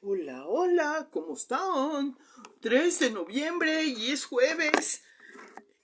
Hola, hola, ¿cómo están? 3 de noviembre y es jueves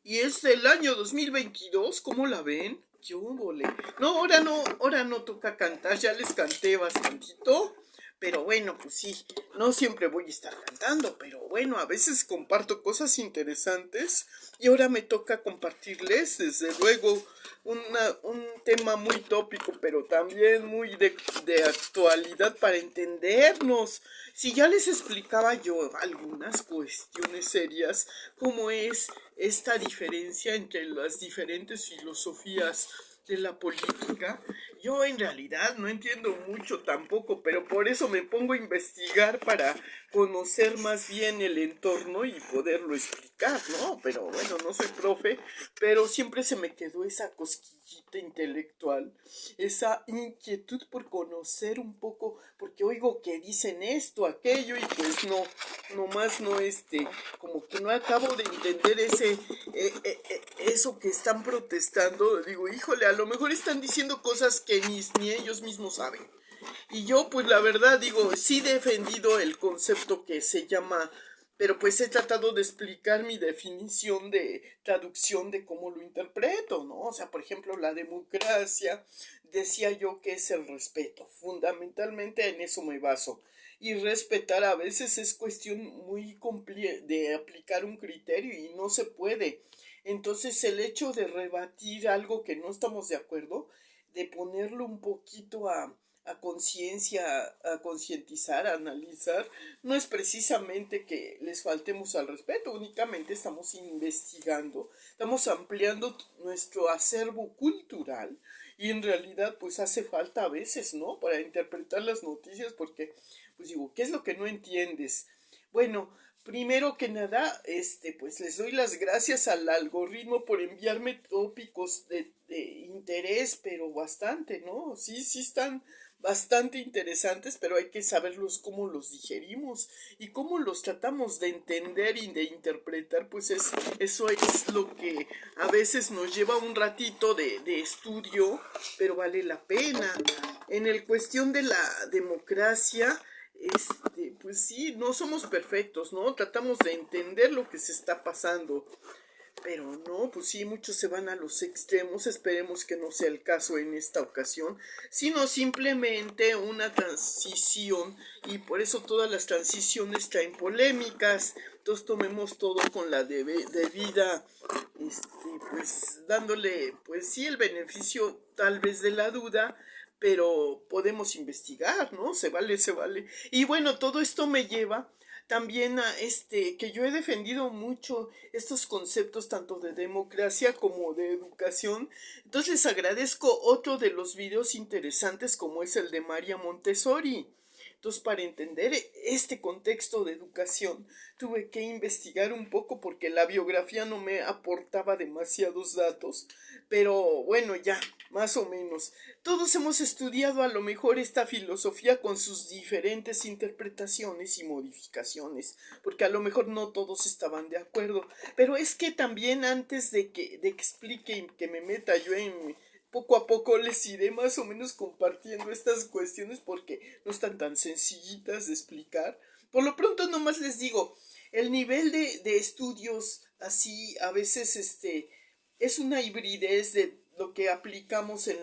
y es el año 2022, ¿cómo la ven? ¿Qué óvole? No, ahora no toca cantar, ya les canté bastantito, pero bueno, pues sí, no siempre voy a estar cantando, pero bueno, a veces comparto cosas interesantes y ahora me toca compartirles, desde luego, un tema muy tópico, pero también muy de actualidad para entendernos. Si ya les explicaba yo algunas cuestiones serias, como es esta diferencia entre las diferentes filosofías de la política, yo en realidad no entiendo mucho tampoco, pero por eso me pongo a investigar para conocer más bien el entorno y poderlo explicar, ¿no? Pero bueno, no soy profe, pero siempre se me quedó esa cosquillita intelectual, esa inquietud por conocer un poco, porque oigo que dicen esto, aquello, y pues no, nomás no como que no acabo de entender eso que están protestando. Digo, híjole, a lo mejor están diciendo cosas que ni ellos mismos saben. Y yo, pues la verdad, digo, sí he defendido el concepto que se llama, pero pues he tratado de explicar mi definición de traducción de cómo lo interpreto, ¿no? O sea, por ejemplo, la democracia, decía yo que es el respeto, fundamentalmente en eso me baso. Y respetar a veces es cuestión muy de aplicar un criterio y no se puede. Entonces el hecho de rebatir algo que no estamos de acuerdo, de ponerlo un poquito a conciencia, a concientizar, a analizar, no es precisamente que les faltemos al respeto, únicamente estamos investigando, estamos ampliando nuestro acervo cultural y en realidad pues hace falta a veces, ¿no? Para interpretar las noticias porque, pues digo, ¿qué es lo que no entiendes? Bueno, primero que nada, pues les doy las gracias al algoritmo por enviarme tópicos de interés, pero bastante, ¿no? Sí, sí están bastante interesantes, pero hay que saberlos cómo los digerimos y cómo los tratamos de entender y de interpretar, pues eso es lo que a veces nos lleva un ratito de estudio, pero vale la pena. En el cuestión de la democracia, pues sí, no somos perfectos, ¿no? Tratamos de entender lo que se está pasando. Pero no, pues sí, muchos se van a los extremos, esperemos que no sea el caso en esta ocasión, sino simplemente una transición y por eso todas las transiciones traen polémicas, entonces tomemos todo con la debida, pues dándole, pues sí, el beneficio tal vez de la duda, pero podemos investigar, ¿no? Se vale, se vale. Y bueno, todo esto me lleva también a que yo he defendido mucho estos conceptos tanto de democracia como de educación. Entonces les agradezco otro de los videos interesantes como es el de María Montessori. Entonces, para entender este contexto de educación, tuve que investigar un poco porque la biografía no me aportaba demasiados datos, pero bueno, ya, más o menos. Todos hemos estudiado a lo mejor esta filosofía con sus diferentes interpretaciones y modificaciones, porque a lo mejor no todos estaban de acuerdo, pero es que también antes de que explique y que me meta yo en poco a poco les iré más o menos compartiendo estas cuestiones porque no están tan sencillitas de explicar. Por lo pronto nomás les digo, el nivel de estudios así a veces es una hibridez de lo que aplicamos en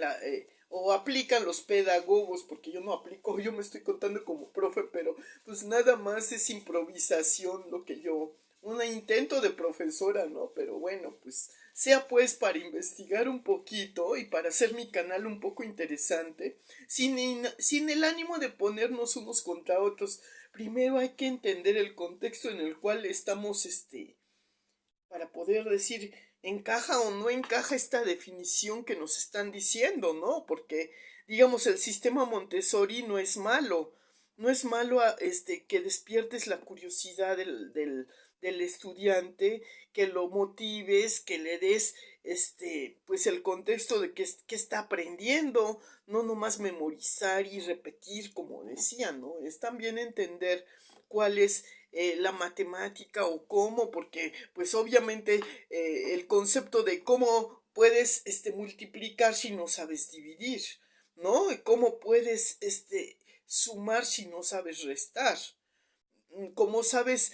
o aplican los pedagogos, porque yo no aplico, yo me estoy contando como profe, pero pues nada más es improvisación lo que yo, un intento de profesora, ¿no? Pero bueno, pues sea pues para investigar un poquito y para hacer mi canal un poco interesante, sin el ánimo de ponernos unos contra otros. Primero hay que entender el contexto en el cual estamos, para poder decir, encaja o no encaja esta definición que nos están diciendo, ¿no? Porque, digamos, el sistema Montessori no es malo, no es malo que despiertes la curiosidad del estudiante, que lo motives, que le des pues el contexto de que está aprendiendo, no nomás memorizar y repetir como decía, ¿no? Es también entender cuál es la matemática o cómo, porque pues obviamente el concepto de cómo puedes multiplicar si no sabes dividir, ¿no? Y cómo puedes sumar si no sabes restar? Como sabes,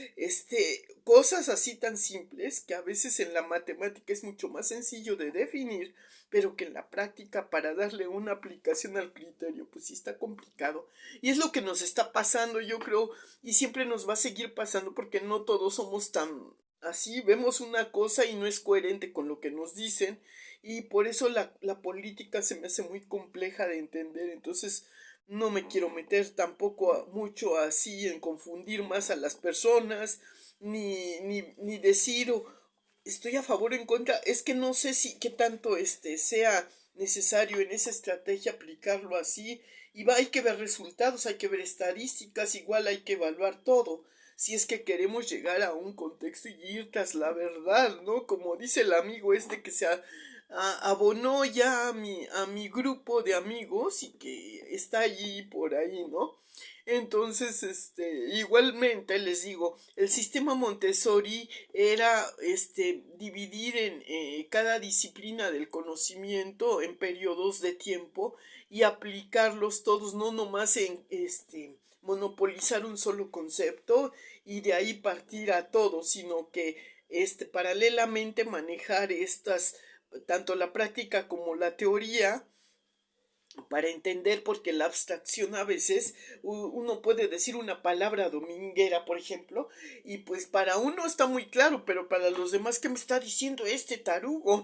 cosas así tan simples que a veces en la matemática es mucho más sencillo de definir, pero que en la práctica para darle una aplicación al criterio, pues sí está complicado. Y es lo que nos está pasando, yo creo, y siempre nos va a seguir pasando porque no todos somos tan así, vemos una cosa y no es coherente con lo que nos dicen, y por eso la política se me hace muy compleja de entender. Entonces, no me quiero meter tampoco mucho así en confundir más a las personas, ni decir estoy a favor o en contra. Es que no sé si qué tanto sea necesario en esa estrategia aplicarlo así. Hay que ver resultados, hay que ver estadísticas, igual hay que evaluar todo. Si es que queremos llegar a un contexto y ir tras la verdad, ¿no? Como dice el amigo que se abonó ya a mi grupo de amigos y que está allí por ahí, ¿no? Entonces, igualmente les digo, el sistema Montessori era, dividir en cada disciplina del conocimiento en periodos de tiempo y aplicarlos todos, no nomás en, monopolizar un solo concepto y de ahí partir a todo, sino que, paralelamente manejar tanto la práctica como la teoría, para entender, porque la abstracción a veces uno puede decir una palabra dominguera, por ejemplo, y pues para uno está muy claro, pero para los demás, ¿qué me está diciendo este tarugo?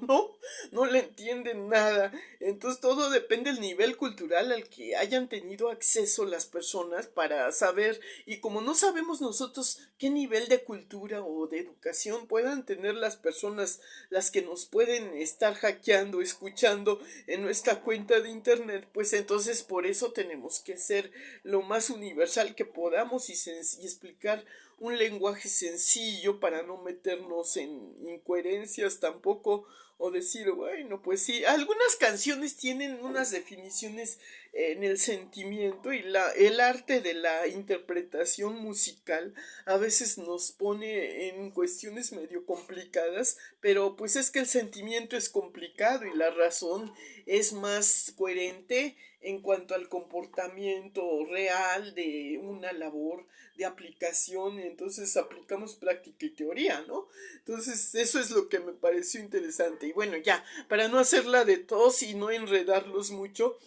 No le entienden nada. Entonces todo depende del nivel cultural al que hayan tenido acceso las personas para saber, y como no sabemos nosotros qué nivel de cultura o de educación puedan tener las personas, las que nos pueden estar hackeando, escuchando en nuestra cuenta de internet, pues entonces por eso tenemos que ser lo más universal que podamos y explicar un lenguaje sencillo para no meternos en incoherencias tampoco, o decir, bueno, pues sí, algunas canciones tienen unas definiciones en el sentimiento, y el arte de la interpretación musical a veces nos pone en cuestiones medio complicadas, pero pues es que el sentimiento es complicado y la razón es más coherente en cuanto al comportamiento real de una labor de aplicación. Entonces aplicamos práctica y teoría, ¿no? Entonces eso es lo que me pareció interesante. Y bueno, ya, para no hacerla de tos y no enredarlos mucho,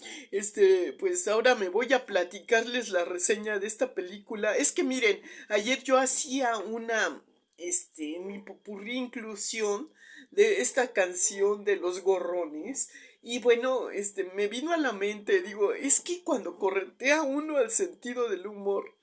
pues ahora me voy a platicarles la reseña de esta película. Es que miren, ayer yo hacía mi popurrí inclusión de esta canción de Los Gorrones. Y bueno, me vino a la mente, digo, es que cuando corretea uno al sentido del humor,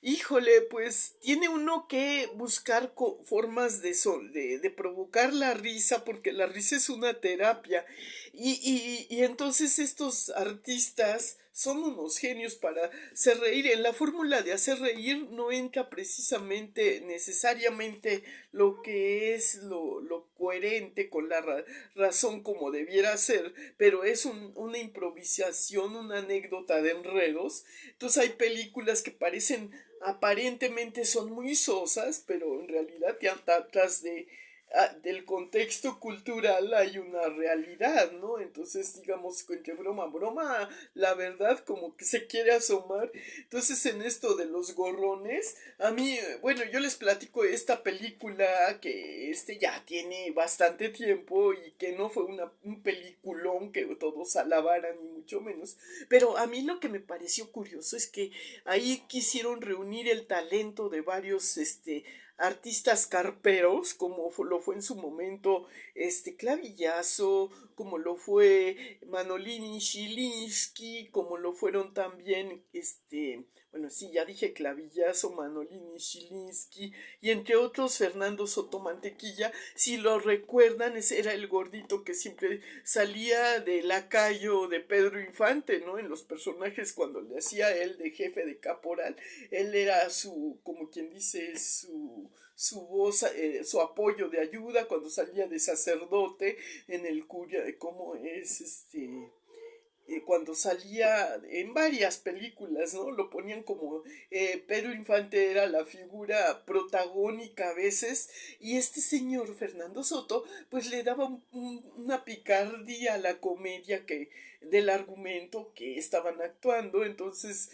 híjole, pues tiene uno que buscar formas de provocar la risa, porque la risa es una terapia. Y entonces estos artistas son unos genios para hacer reír. En la fórmula de hacer reír no entra precisamente necesariamente lo que es lo coherente con la razón como debiera ser, pero es una improvisación, una anécdota de enredos. Entonces hay películas que parecen aparentemente son muy sosas, pero en realidad atrás del contexto cultural hay una realidad, ¿no? Entonces, digamos, entre broma, broma, la verdad como que se quiere asomar. Entonces, en esto de los gorrones, a mí, bueno, yo les platico esta película que ya tiene bastante tiempo y que no fue un peliculón que todos alabaran, ni mucho menos. Pero a mí lo que me pareció curioso es que ahí quisieron reunir el talento de varios artistas carperos, como lo fue en su momento Clavillazo, como lo fue Manolini Shilinsky, como lo fueron también bueno, sí, ya dije Clavillazo, Manolini Shilinsky, y entre otros Fernando Sotomantequilla. Si lo recuerdan, ese era el gordito que siempre salía de lacayo de Pedro Infante, ¿no? En los personajes, cuando le hacía él de jefe de caporal, él era como quien dice, su voz, su apoyo de ayuda cuando salía de sacerdote en el curia, ¿cómo es cuando salía en varias películas, ¿no? Lo ponían como Pedro Infante era la figura protagónica a veces, y este señor Fernando Soto pues le daba una picardía a la comedia que del argumento que estaban actuando. Entonces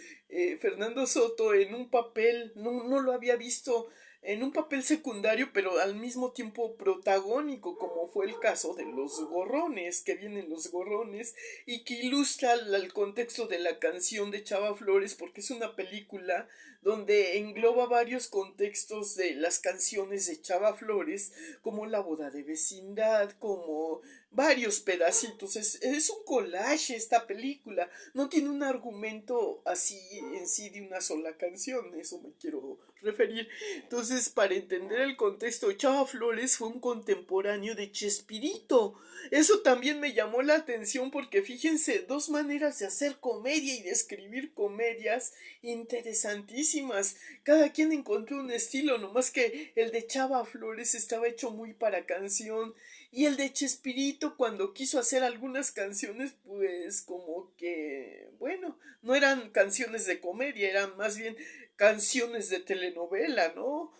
Fernando Soto en un papel, no lo había visto en un papel secundario, pero al mismo tiempo protagónico, como fue el caso de Los Gorrones, que vienen Los Gorrones, y que ilustra el contexto de la canción de Chava Flores, porque es una película donde engloba varios contextos de las canciones de Chava Flores, como La boda de vecindad, como varios pedacitos. Es un collage esta película, no tiene un argumento así en sí de una sola canción, eso me quiero referir. Entonces, para entender el contexto, Chava Flores fue un contemporáneo de Chespirito. Eso también me llamó la atención porque fíjense, dos maneras de hacer comedia y de escribir comedias interesantísimas. Cada quien encontró un estilo, nomás que el de Chava Flores estaba hecho muy para canción y el de Chespirito cuando quiso hacer algunas canciones pues como que, bueno, no eran canciones de comedia, eran más bien canciones de telenovela, ¿no?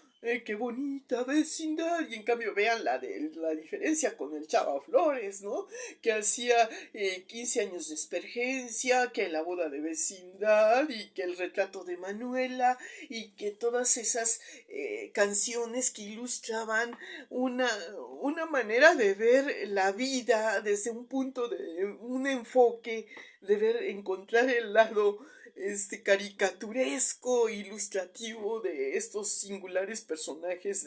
Qué bonita vecindad. Y en cambio, vean la diferencia con el Chava Flores, ¿no? Que hacía 15 años de espergencia, que la boda de vecindad, y que el retrato de Manuela, y que todas esas canciones que ilustraban una, una manera de ver la vida desde un punto de un enfoque, de ver, encontrar el lado caricaturesco, ilustrativo de estos singulares personajes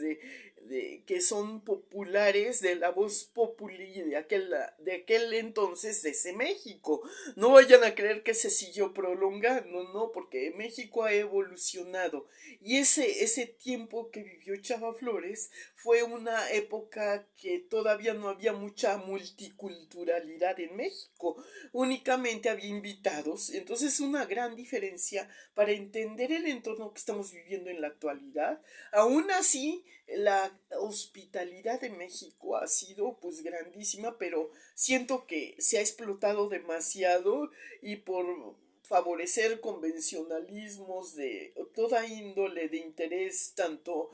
que son populares de la voz populi de aquel entonces de ese México. No vayan a creer que se siguió prolongando, no, porque México ha evolucionado y ese tiempo que vivió Chava Flores fue una época que todavía no había mucha multiculturalidad en México, únicamente había invitados. Entonces una gran diferencia para entender el entorno que estamos viviendo en la actualidad. Aún así, la hospitalidad de México ha sido pues grandísima, pero siento que se ha explotado demasiado y por favorecer convencionalismos de toda índole de interés, tanto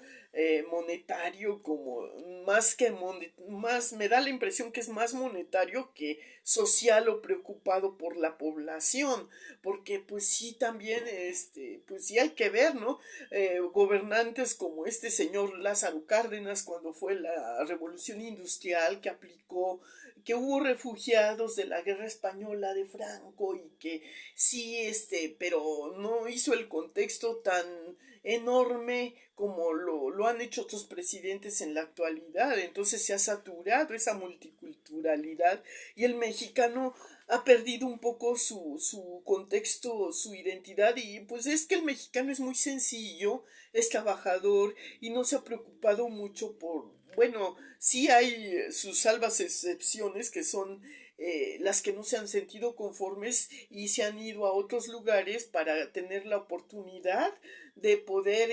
monetario como más me da la impresión que es más monetario que social o preocupado por la población, porque pues sí también pues sí hay que ver, ¿no? Gobernantes como este señor Lázaro Cárdenas cuando fue la revolución industrial que hubo refugiados de la guerra española de Franco y que sí, pero no hizo el contexto tan enorme como lo han hecho otros presidentes en la actualidad. Entonces se ha saturado esa multiculturalidad y el mexicano ha perdido un poco su contexto, su identidad, y pues es que el mexicano es muy sencillo, es trabajador y no se ha preocupado mucho por, bueno, sí hay sus salvas excepciones que son las que no se han sentido conformes y se han ido a otros lugares para tener la oportunidad de poder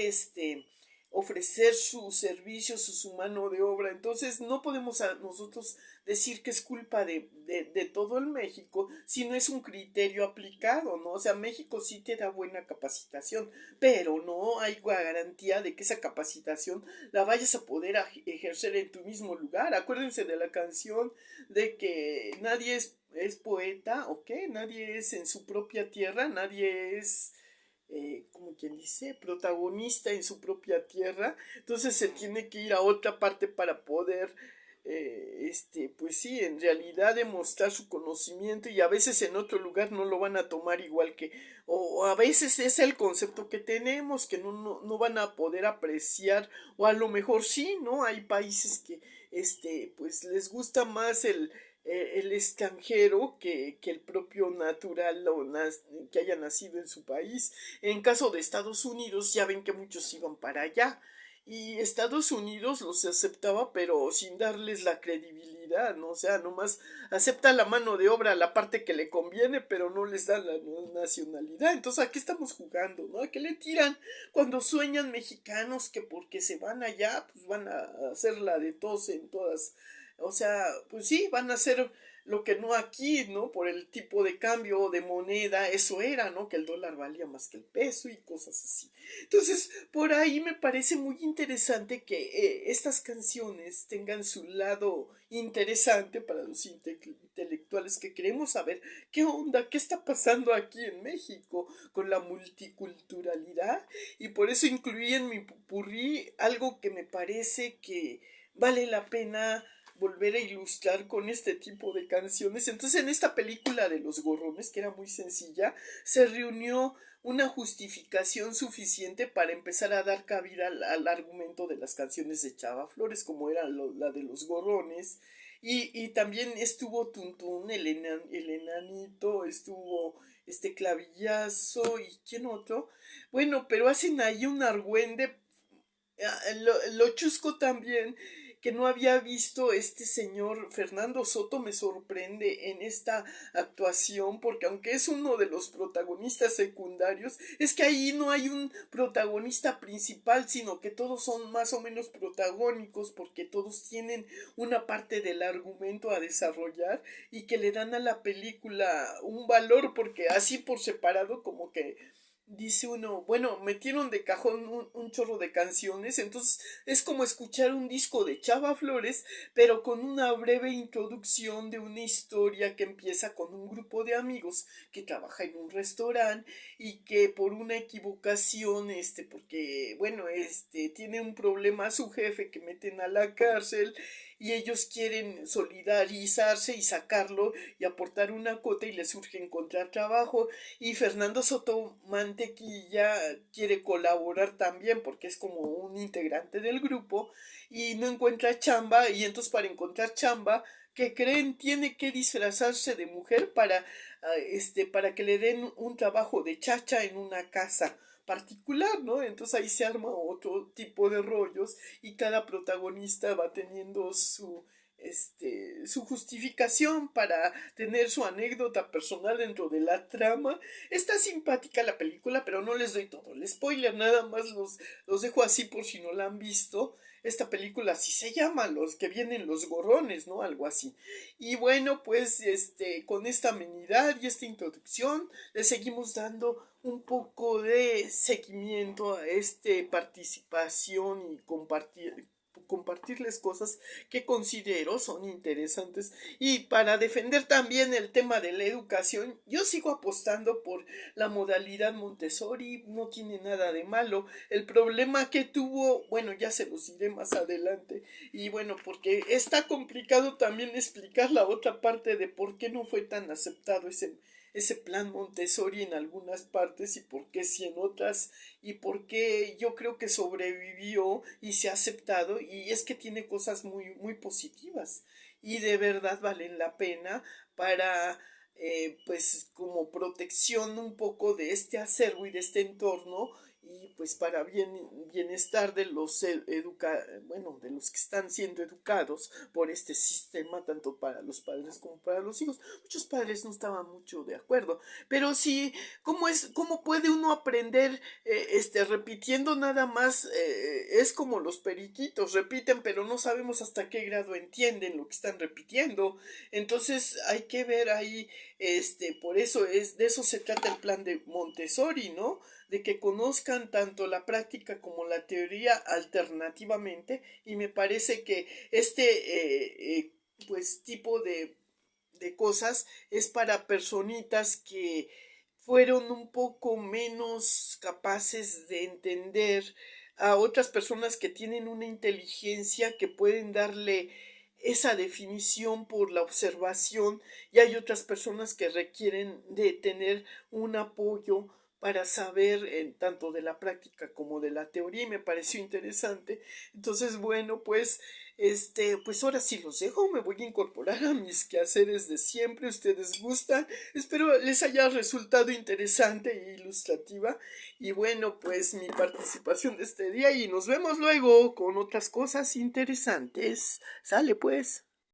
ofrecer sus servicios, su mano de obra. Entonces no podemos a nosotros decir que es culpa de todo el México si no es un criterio aplicado, ¿no? O sea, México sí te da buena capacitación, pero no hay garantía de que esa capacitación la vayas a poder ejercer en tu mismo lugar. Acuérdense de la canción de que nadie es poeta, ¿ok? Nadie es en su propia tierra, nadie es como quien dice, protagonista en su propia tierra. Entonces se tiene que ir a otra parte para poder, pues sí, en realidad demostrar su conocimiento, y a veces en otro lugar no lo van a tomar igual que, o a veces es el concepto que tenemos, que no van a poder apreciar, o a lo mejor sí, ¿no? Hay países que, pues les gusta más el extranjero que el propio natural que haya nacido en su país. En caso de Estados Unidos, ya ven que muchos iban para allá. Y Estados Unidos los aceptaba, pero sin darles la credibilidad, ¿no? O sea, nomás acepta la mano de obra, la parte que le conviene, pero no les da la nacionalidad. Entonces, ¿a qué estamos jugando, no? ¿A qué le tiran cuando sueñan mexicanos que porque se van allá, pues van a hacer la de tos en todas? O sea, pues sí, van a ser lo que no aquí, ¿no? Por el tipo de cambio de moneda, eso era, ¿no? Que el dólar valía más que el peso y cosas así. Entonces, por ahí me parece muy interesante que estas canciones tengan su lado interesante para los intelectuales que queremos saber qué onda, qué está pasando aquí en México con la multiculturalidad, y por eso incluí en mi purrí algo que me parece que vale la pena volver a ilustrar con este tipo de canciones. Entonces, en esta película de Los Gorrones, que era muy sencilla, se reunió una justificación suficiente para empezar a dar cabida al argumento de las canciones de Chava Flores, como era la de Los Gorrones. Y también estuvo Tuntún, el enanito, estuvo este Clavillazo y ¿quién otro? Bueno, pero hacen ahí un argüende. Lo chusco también que no había visto este señor Fernando Soto, me sorprende en esta actuación, porque aunque es uno de los protagonistas secundarios, es que ahí no hay un protagonista principal, sino que todos son más o menos protagónicos, porque todos tienen una parte del argumento a desarrollar y que le dan a la película un valor, porque así por separado como que dice uno, bueno, metieron de cajón un chorro de canciones, entonces es como escuchar un disco de Chava Flores, pero con una breve introducción de una historia que empieza con un grupo de amigos que trabaja en un restaurante y que por una equivocación, porque, bueno, tiene un problema su jefe que meten a la cárcel y ellos quieren solidarizarse y sacarlo y aportar una cuota y les urge encontrar trabajo, y Fernando Soto Mantequilla quiere colaborar también porque es como un integrante del grupo y no encuentra chamba, y entonces para encontrar chamba, que creen, tiene que disfrazarse de mujer para que le den un trabajo de chacha en una casa particular, ¿no? Entonces ahí se arma otro tipo de rollos y cada protagonista va teniendo su justificación para tener su anécdota personal dentro de la trama. Está simpática la película, pero no les doy todo el spoiler, nada más los dejo así por si no la han visto. Esta película así se llama, Los que vienen los gorrones, ¿no? Algo así. Y bueno, pues con esta amenidad y esta introducción le seguimos dando un poco de seguimiento a participación y compartirles cosas que considero son interesantes. Y para defender también el tema de la educación, yo sigo apostando por la modalidad Montessori, no tiene nada de malo. El problema que tuvo, bueno, ya se los diré más adelante, y bueno, porque está complicado también explicar la otra parte de por qué no fue tan aceptado ese plan Montessori en algunas partes y por qué sí en otras, y por qué yo creo que sobrevivió y se ha aceptado, y es que tiene cosas muy, muy positivas y de verdad valen la pena para pues como protección un poco de este acervo y de este entorno, y pues para bienestar de bueno, de los que están siendo educados por este sistema, tanto para los padres como para los hijos. Muchos padres no estaban mucho de acuerdo, pero sí, cómo puede uno aprender repitiendo nada más? Es como los periquitos, repiten, pero no sabemos hasta qué grado entienden lo que están repitiendo. Entonces hay que ver ahí, por eso de eso se trata el plan de Montessori, ¿no? De que conozcan tanto la práctica como la teoría alternativamente, y me parece que pues tipo de cosas es para personitas que fueron un poco menos capaces de entender a otras personas que tienen una inteligencia que pueden darle esa definición por la observación, y hay otras personas que requieren de tener un apoyo para saber tanto de la práctica como de la teoría, y me pareció interesante. Entonces, bueno, pues ahora sí los dejo, me voy a incorporar a mis quehaceres de siempre. Ustedes gustan, espero les haya resultado interesante e ilustrativa, y bueno, pues mi participación de este día, y nos vemos luego con otras cosas interesantes. Sale pues.